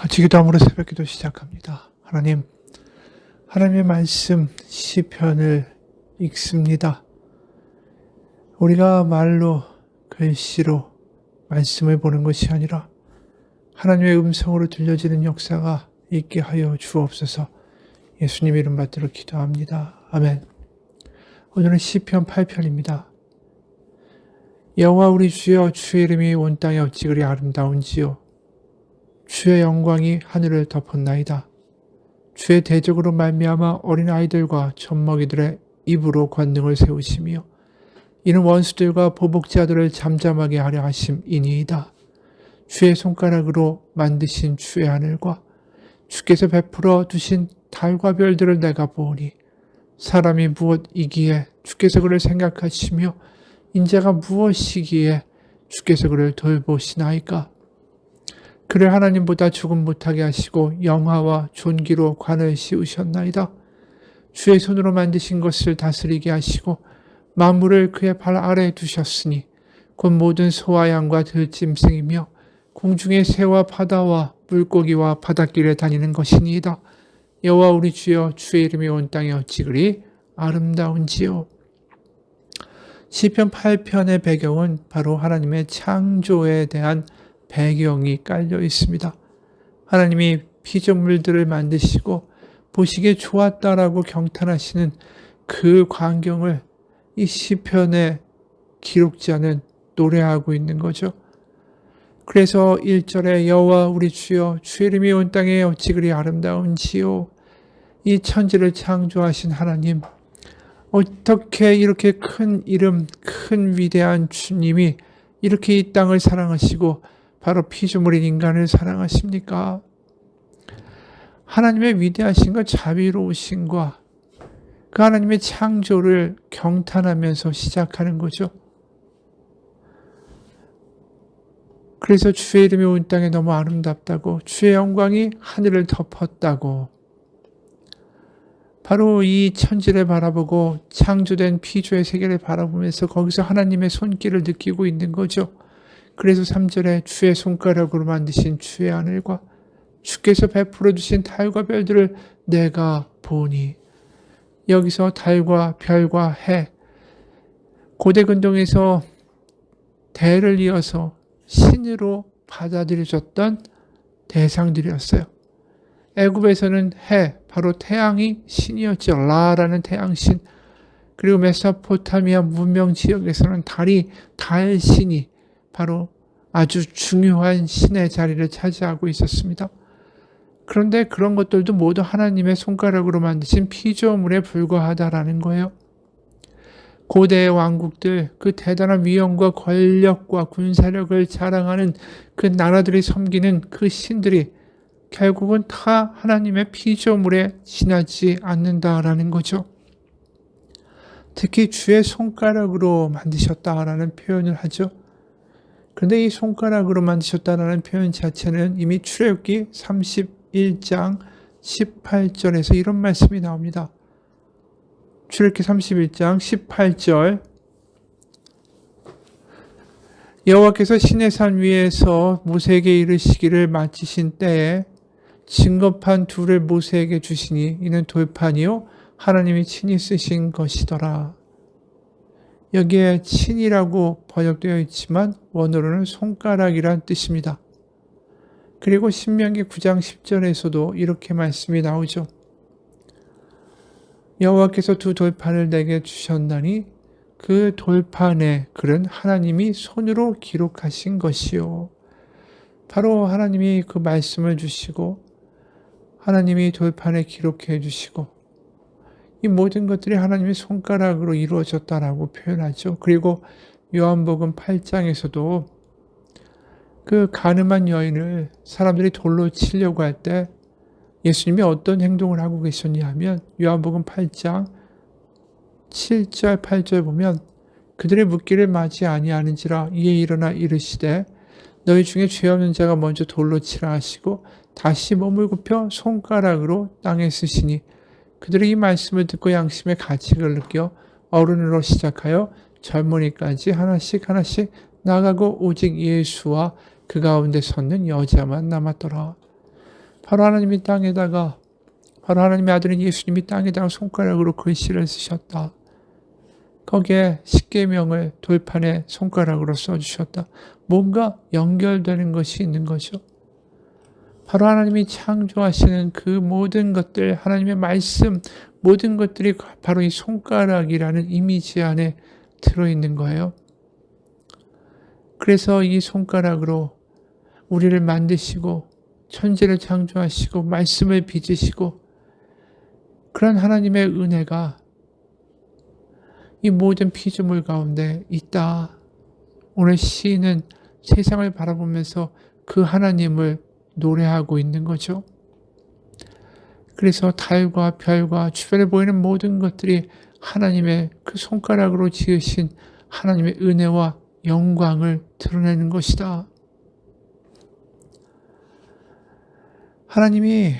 같이 기도함으로 새벽기도 시작합니다. 하나님의 말씀 시편을 읽습니다. 우리가 말로 글씨로 말씀을 보는 것이 아니라 하나님의 음성으로 들려지는 역사가 있게 하여 주옵소서. 예수님 이름 받들어 기도합니다. 아멘. 오늘은 시편 8편입니다. 여호와 우리 주여, 주의 이름이 온 땅에 어찌 그리 아름다운지요. 주의 영광이 하늘을 덮었나이다. 주의 대적으로 말미암아 어린아이들과 젖먹이들의 입으로 권능을 세우시며 이는 원수들과 보복자들을 잠잠하게 하려 하심이니이다. 주의 손가락으로 만드신 주의 하늘과 주께서 베풀어 두신 달과 별들을 내가 보오니 사람이 무엇이기에 주께서 그를 생각하시며 인자가 무엇이기에 주께서 그를 돌보시나이까. 그를 하나님보다 조금 못하게 하시고 영화와 존귀로 관을 씌우셨나이다. 주의 손으로 만드신 것을 다스리게 하시고 만물을 그의 발 아래에 두셨으니 곧 모든 소와 양과 들짐승이며 공중의 새와 바다와 물고기와 바닷길에 다니는 것이니이다. 여호와 우리 주여, 주의 이름이 온 땅에 어찌 그리 아름다운지요. 시편 8편의 배경은 바로 하나님의 창조에 대한 배경이 깔려 있습니다. 하나님이 피조물들을 만드시고 보시기에 좋았다라고 경탄하시는 그 광경을 이 시편의 기록자는 노래하고 있는 거죠. 그래서 1절에 여호와 우리 주여, 주의 이름이 온 땅에 어찌 그리 아름다운지요. 이 천지를 창조하신 하나님, 어떻게 이렇게 큰 이름, 큰 위대한 주님이 이렇게 이 땅을 사랑하시고 바로 피조물인 인간을 사랑하십니까? 하나님의 위대하신과 자비로우신과 그 하나님의 창조를 경탄하면서 시작하는 거죠. 그래서 주의 이름이 온 땅에 너무 아름답다고, 주의 영광이 하늘을 덮었다고, 바로 이 천지를 바라보고 창조된 피조의 세계를 바라보면서 거기서 하나님의 손길을 느끼고 있는 거죠. 그래서 3절에 주의 손가락으로 만드신 주의 하늘과 주께서 베풀어 주신 달과 별들을 내가 보니, 여기서 달과 별과 해, 고대 근동에서 대를 이어서 신으로 받아들여졌던 대상들이었어요. 애굽에서는 해, 바로 태양이 신이었죠. 라라는 태양신. 그리고 메소포타미아 문명 지역에서는 달이 달신이 바로 아주 중요한 신의 자리를 차지하고 있었습니다. 그런데 그런 것들도 모두 하나님의 손가락으로 만드신 피조물에 불과하다라는 거예요. 고대의 왕국들, 그 대단한 위엄과 권력과 군사력을 자랑하는 그 나라들이 섬기는 그 신들이 결국은 다 하나님의 피조물에 지나지 않는다라는 거죠. 특히 주의 손가락으로 만드셨다라는 표현을 하죠. 그런데 이 손가락으로 만드셨다라는 표현 자체는 이미 출애굽기 31장 18절에서 이런 말씀이 나옵니다. 출애굽기 31장 18절, 여호와께서 시내산 위에서 모세에게 이르시기를 마치신 때에 증거판 둘을 모세에게 주시니 이는 돌판이요 하나님이 친히 쓰신 것이더라. 여기에 친이라고 번역되어 있지만 원어로는 손가락이란 뜻입니다. 그리고 신명기 9장 10절에서도 이렇게 말씀이 나오죠. 여호와께서 두 돌판을 내게 주셨나니 그 돌판의 글은 하나님이 손으로 기록하신 것이요. 바로 하나님이 그 말씀을 주시고 하나님이 돌판에 기록해 주시고 이 모든 것들이 하나님의 손가락으로 이루어졌다라고 표현하죠. 그리고 요한복음 8장에서도 그 가늠한 여인을 사람들이 돌로 치려고 할 때 예수님이 어떤 행동을 하고 계셨냐 하면 요한복음 8장 7절 8절 보면 그들의 묻기를 맞이 아니하는지라 이에 일어나 이르시되 너희 중에 죄 없는 자가 먼저 돌로 치라 하시고 다시 몸을 굽혀 손가락으로 땅에 쓰시니 그들이 이 말씀을 듣고 양심의 가책을 느껴 어른으로 시작하여 젊은이까지 하나씩 나가고 오직 예수와 그 가운데 섰는 여자만 남았더라. 바로 하나님이 땅에다가, 바로 하나님의 아들인 예수님이 땅에다가 손가락으로 글씨를 쓰셨다. 거기에 십계명을 돌판에 손가락으로 써주셨다. 뭔가 연결되는 것이 있는 거죠. 바로 하나님이 창조하시는 그 모든 것들, 하나님의 말씀, 모든 것들이 바로 이 손가락이라는 이미지 안에 들어있는 거예요. 그래서 이 손가락으로 우리를 만드시고 천지를 창조하시고 말씀을 빚으시고 그런 하나님의 은혜가 이 모든 피조물 가운데 있다. 오늘 시인은 세상을 바라보면서 그 하나님을 노래하고 있는 거죠. 그래서 달과 별과 주변에 보이는 모든 것들이 하나님의 그 손가락으로 지으신 하나님의 은혜와 영광을 드러내는 것이다. 하나님이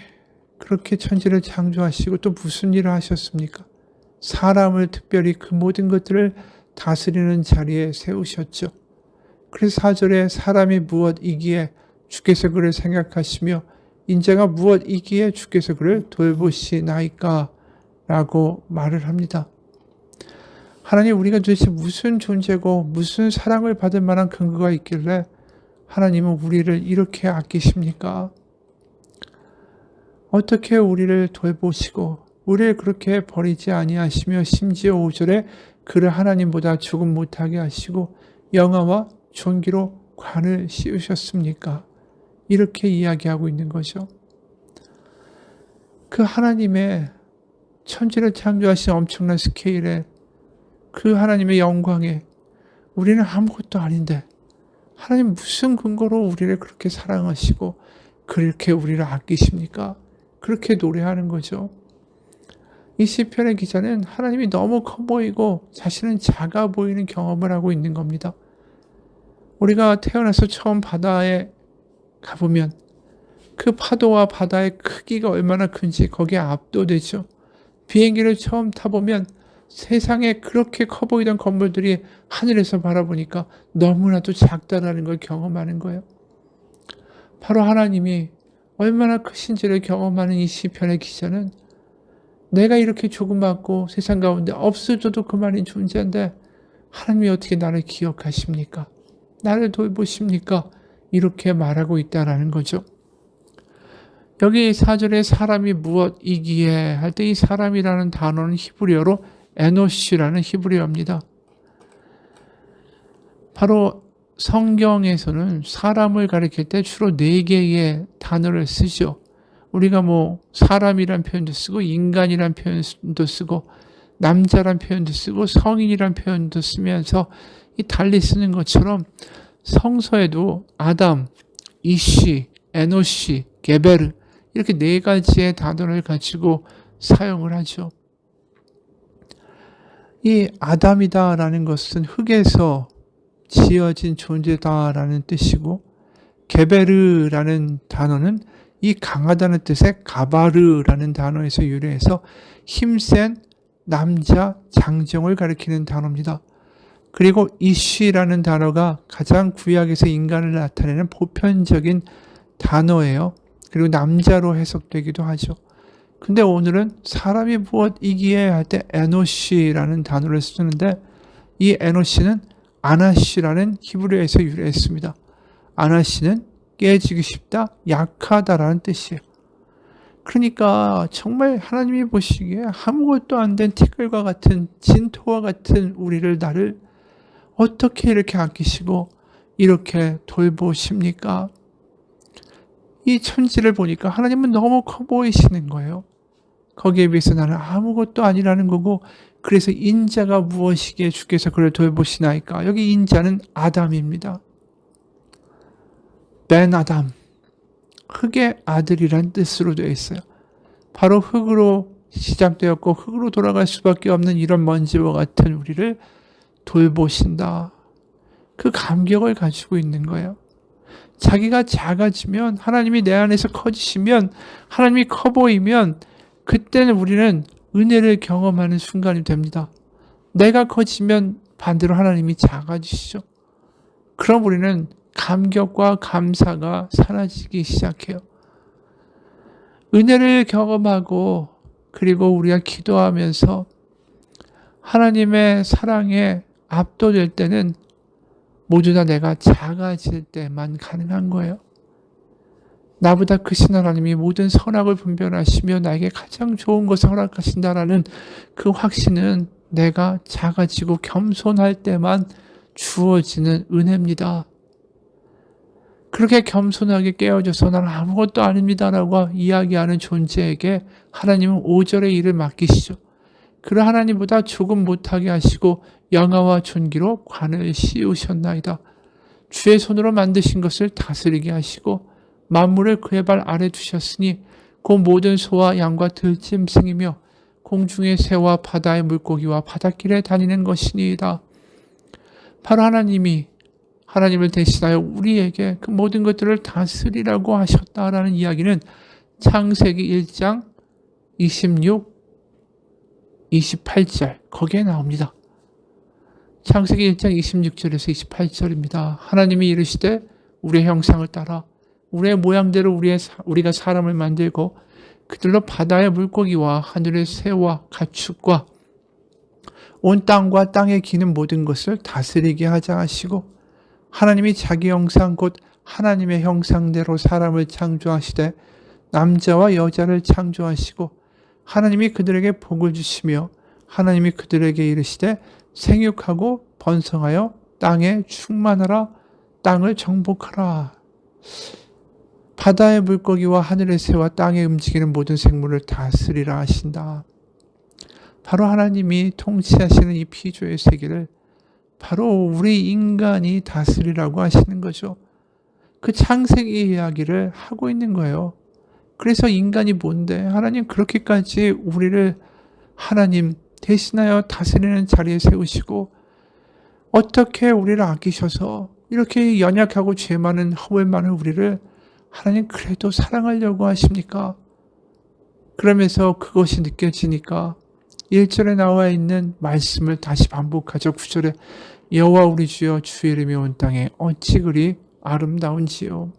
그렇게 천지를 창조하시고 또 무슨 일을 하셨습니까? 사람을 특별히 그 모든 것들을 다스리는 자리에 세우셨죠. 그래서 4절에 사람이 무엇이기에 주께서 그를 생각하시며 인자가 무엇이기에 주께서 그를 돌보시나이까 라고 말을 합니다. 하나님, 우리가 도대체 무슨 존재고 무슨 사랑을 받을 만한 근거가 있길래 하나님은 우리를 이렇게 아끼십니까? 어떻게 우리를 돌보시고 우리를 그렇게 버리지 아니하시며 심지어 5절에 그를 하나님보다 조금 못하게 하시고 영화와 존귀로 관을 씌우셨습니까? 이렇게 이야기하고 있는 거죠. 그 하나님의 천지를 창조하신 엄청난 스케일에 그 하나님의 영광에 우리는 아무것도 아닌데 하나님 무슨 근거로 우리를 그렇게 사랑하시고 그렇게 우리를 아끼십니까? 그렇게 노래하는 거죠. 이 시편의 기자는 하나님이 너무 커 보이고 자신은 작아 보이는 경험을 하고 있는 겁니다. 우리가 태어나서 처음 바다에 가보면 그 파도와 바다의 크기가 얼마나 큰지 거기에 압도되죠. 비행기를 처음 타보면 세상에 그렇게 커 보이던 건물들이 하늘에서 바라보니까 너무나도 작다라는 걸 경험하는 거예요. 바로 하나님이 얼마나 크신지를 경험하는 이 시편의 기자는 내가 이렇게 조그맣고 세상 가운데 없어져도 그만인 존재인데 하나님이 어떻게 나를 기억하십니까? 나를 돌보십니까? 이렇게 말하고 있다라는 거죠. 여기 4절에 사람이 무엇이기에 할 때 이 사람이라는 단어는 히브리어로 에노시라는 히브리어입니다. 바로 성경에서는 사람을 가리킬 때 주로 4개의 단어를 쓰죠. 우리가 사람이란 표현도 쓰고 인간이란 표현도 쓰고 남자란 표현도 쓰고 성인이란 표현도 쓰면서 이 달리 쓰는 것처럼 성서에도 아담, 이시, 에노시, 게베르 이렇게 4가지의 단어를 가지고 사용을 하죠. 이 아담이다라는 것은 흙에서 지어진 존재다라는 뜻이고 게베르라는 단어는 이 강하다는 뜻의 가바르라는 단어에서 유래해서 힘센 남자, 장정을 가리키는 단어입니다. 그리고 이쉬라는 단어가 가장 구약에서 인간을 나타내는 보편적인 단어예요. 그리고 남자로 해석되기도 하죠. 근데 오늘은 사람이 무엇이기에 할 때 에노시라는 단어를 쓰는데 이 에노시는 아나시라는 히브리어에서 유래했습니다. 아나시는 깨지기 쉽다, 약하다라는 뜻이에요. 그러니까 정말 하나님이 보시기에 아무것도 안 된 티끌과 같은 진토와 같은 나를 어떻게 이렇게 아끼시고 이렇게 돌보십니까? 이 천지를 보니까 하나님은 너무 커 보이시는 거예요. 거기에 비해서 나는 아무것도 아니라는 거고 그래서 인자가 무엇이기에 주께서 그를 돌보시나이까? 여기 인자는 아담입니다. 벤 아담, 흙의 아들이란 뜻으로 되어 있어요. 바로 흙으로 시작되었고 흙으로 돌아갈 수밖에 없는 이런 먼지와 같은 우리를 돌보신다. 그 감격을 가지고 있는 거예요. 자기가 작아지면 하나님이 내 안에서 커지시면 하나님이 커 보이면 그때는 우리는 은혜를 경험하는 순간이 됩니다. 내가 커지면 반대로 하나님이 작아지시죠. 그럼 우리는 감격과 감사가 사라지기 시작해요. 은혜를 경험하고 그리고 우리가 기도하면서 하나님의 사랑에 압도될 때는 모두 다 내가 작아질 때만 가능한 거예요. 나보다 크신 하나님이 모든 선악을 분별하시며 나에게 가장 좋은 것을 허락하신다라는 그 확신은 내가 작아지고 겸손할 때만 주어지는 은혜입니다. 그렇게 겸손하게 깨어져서 나는 아무것도 아닙니다라고 이야기하는 존재에게 하나님은 5절의 일을 맡기시죠. 그러 하나님보다 조금 못하게 하시고 영화와 존귀로 관을 씌우셨나이다. 주의 손으로 만드신 것을 다스리게 하시고 만물을 그의 발 아래 두셨으니 그 모든 소와 양과 들짐승이며 공중의 새와 바다의 물고기와 바닷길에 다니는 것이니이다. 바로 하나님을 대신하여 우리에게 그 모든 것들을 다스리라고 하셨다라는 이야기는 창세기 1장 26, 28절 거기에 나옵니다. 창세기 1장 26절에서 28절입니다. 하나님이 이르시되 우리의 형상을 따라 우리의 모양대로 우리가 사람을 만들고 그들로 바다의 물고기와 하늘의 새와 가축과 온 땅과 땅에 기는 모든 것을 다스리게 하자 하시고 하나님이 자기 형상 곧 하나님의 형상대로 사람을 창조하시되 남자와 여자를 창조하시고 하나님이 그들에게 복을 주시며 하나님이 그들에게 이르시되 생육하고 번성하여 땅에 충만하라 땅을 정복하라. 바다의 물고기와 하늘의 새와 땅에 움직이는 모든 생물을 다스리라 하신다. 바로 하나님이 통치하시는 이 피조의 세계를 바로 우리 인간이 다스리라고 하시는 거죠. 그 창세기 이야기를 하고 있는 거예요. 그래서 인간이 뭔데 하나님 그렇게까지 우리를 하나님 대신하여 다스리는 자리에 세우시고 어떻게 우리를 아끼셔서 이렇게 연약하고 죄 많은 허물 많은 우리를 하나님 그래도 사랑하려고 하십니까? 그러면서 그것이 느껴지니까 1절에 나와 있는 말씀을 다시 반복하죠. 9절에 여호와 우리 주여 주의 이름이 온 땅에 어찌 그리 아름다운지요.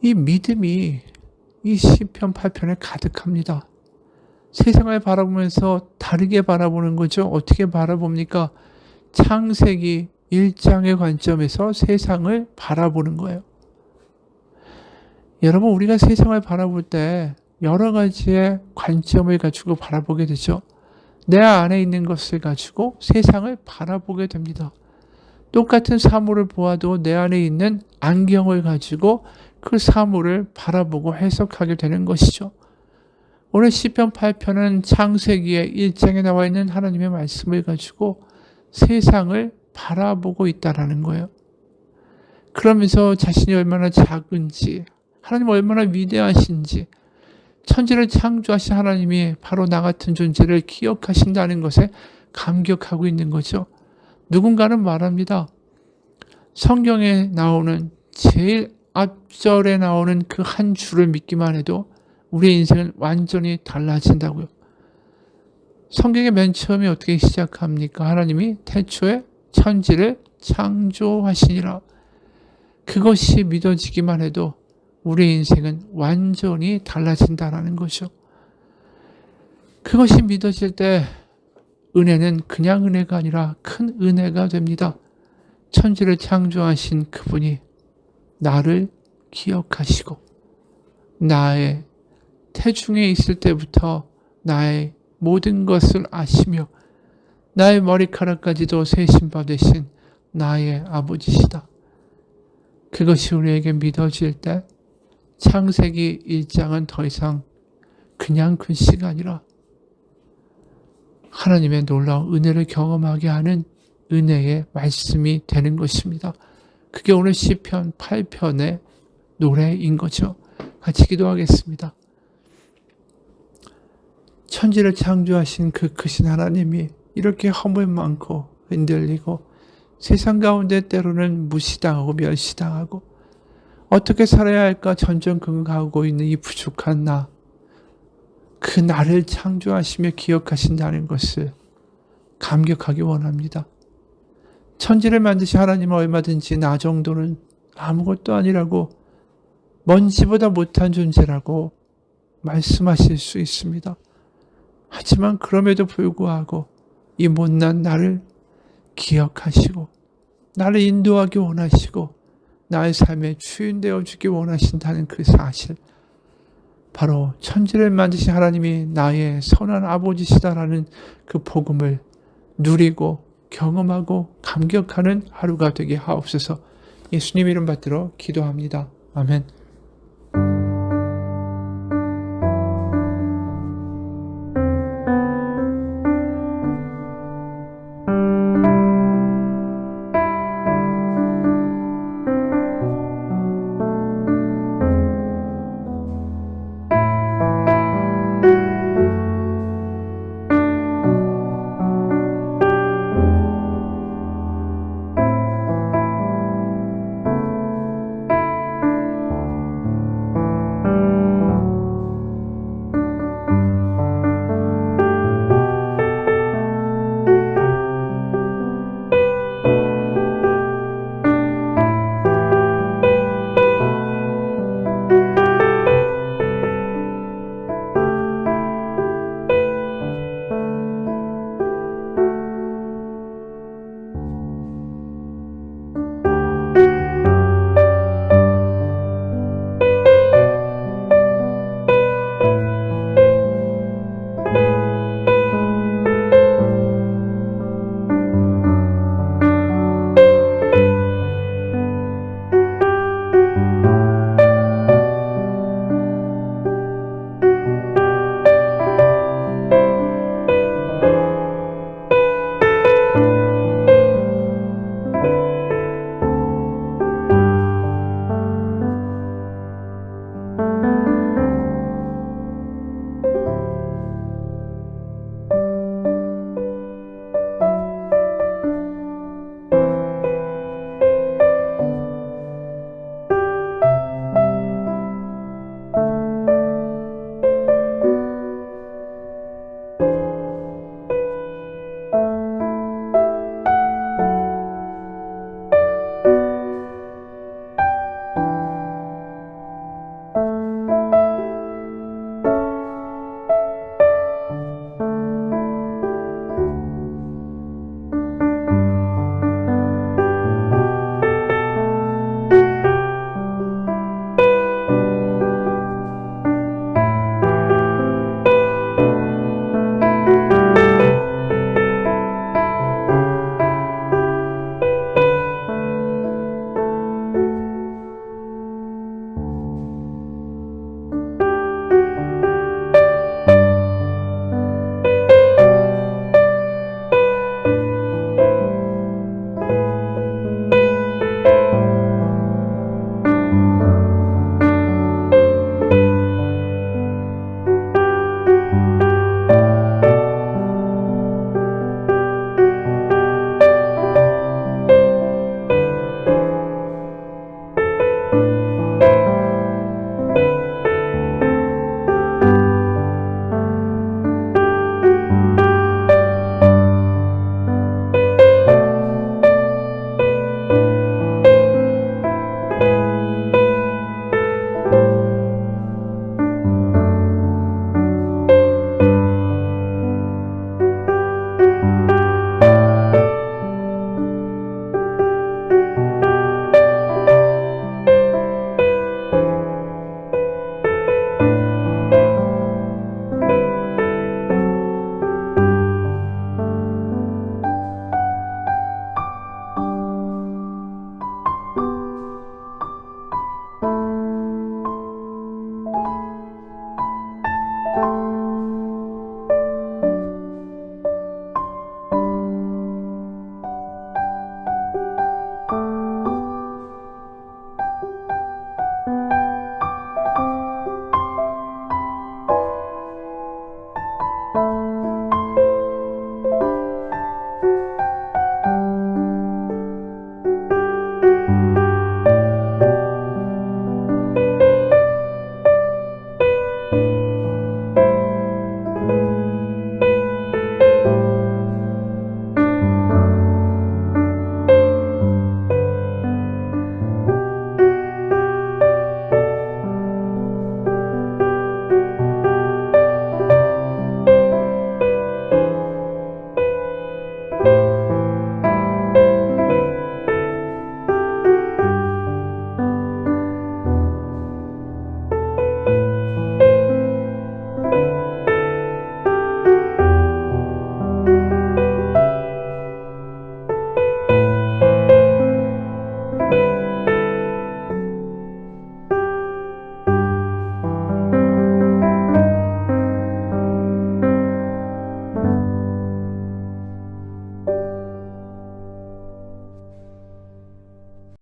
이 믿음이 이 시편 8편에 가득합니다. 세상을 바라보면서 다르게 바라보는 거죠. 어떻게 바라봅니까? 창세기 1장의 관점에서 세상을 바라보는 거예요. 여러분 우리가 세상을 바라볼 때 여러 가지의 관점을 가지고 바라보게 되죠. 내 안에 있는 것을 가지고 세상을 바라보게 됩니다. 똑같은 사물을 보아도 내 안에 있는 안경을 가지고 그 사물을 바라보고 해석하게 되는 것이죠. 오늘 시편 8편은 창세기의 1장에 나와 있는 하나님의 말씀을 가지고 세상을 바라보고 있다라는 거예요. 그러면서 자신이 얼마나 작은지, 하나님 얼마나 위대하신지, 천지를 창조하신 하나님이 바로 나 같은 존재를 기억하신다는 것에 감격하고 있는 거죠. 누군가는 말합니다. 성경에 나오는 제일 앞절에 나오는 그 한 줄을 믿기만 해도 우리의 인생은 완전히 달라진다고요. 성경의 맨 처음에 어떻게 시작합니까? 하나님이 태초에 천지를 창조하시니라. 그것이 믿어지기만 해도 우리의 인생은 완전히 달라진다라는 거죠. 그것이 믿어질 때 은혜는 그냥 은혜가 아니라 큰 은혜가 됩니다. 천지를 창조하신 그분이 나를 기억하시고 나의 태중에 있을 때부터 나의 모든 것을 아시며 나의 머리카락까지도 세심받으신 나의 아버지시다. 그것이 우리에게 믿어질 때 창세기 1장은 더 이상 그냥 글씨가 아니라 하나님의 놀라운 은혜를 경험하게 하는 은혜의 말씀이 되는 것입니다. 그게 오늘 시편 8편의 노래인 거죠. 같이 기도하겠습니다. 천지를 창조하신 그 크신 하나님이 이렇게 허물 많고 흔들리고 세상 가운데 때로는 무시당하고 멸시당하고 어떻게 살아야 할까 전전긍긍하고 있는 이 부족한 나, 그 나를 창조하시며 기억하신다는 것을 감격하기 원합니다. 천지를 만드신 하나님은 얼마든지 나 정도는 아무것도 아니라고 먼지보다 못한 존재라고 말씀하실 수 있습니다. 하지만 그럼에도 불구하고 이 못난 나를 기억하시고 나를 인도하기 원하시고 나의 삶에 주인되어 주기 원하신다는 그 사실, 바로 천지를 만드신 하나님이 나의 선한 아버지시다라는 그 복음을 누리고 경험하고 감격하는 하루가 되게 하옵소서. 예수님 이름 받들어 기도합니다. 아멘.